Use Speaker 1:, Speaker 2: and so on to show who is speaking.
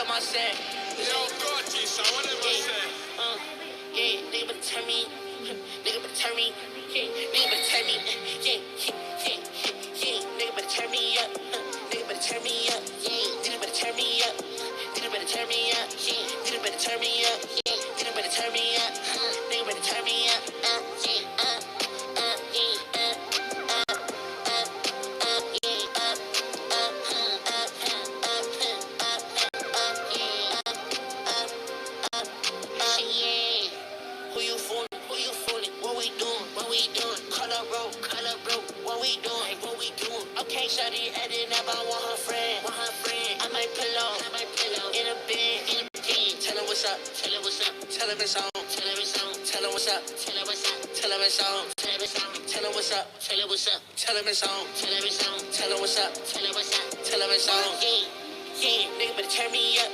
Speaker 1: am I saying?
Speaker 2: Yo, Gorky, son, what am I saying?
Speaker 1: Yeah, nigga better turn me. Nigga better turn me. Yeah, nigga better turn me. Yeah, nigga better turn me up. Nigga better turn me up. Yeah, nigga better turn me up. Nigga better turn me up. Yeah, nigga better turn me up. Yeah, nigga better turn me up. Nigga better turn me up. Who you fooling? Who you fooling? What we doing? What we doing? Color road, what we doing? What we doing? Okay, shawty adding up, I want her friend. Want her friend. I might pillow. In a bed. Tell her what's up. Tell her what's up. Tell her it's on. Tell her it's on. Tell her what's up. Tell her what's up. Tell her it's on. Tell her it's on. Tell her what's up. Tell her what's up. Tell her it's on. Tell her it's on. Tell her what's up. Tell her what's up. Tell her it's on. Yeah, nigga better turn me up.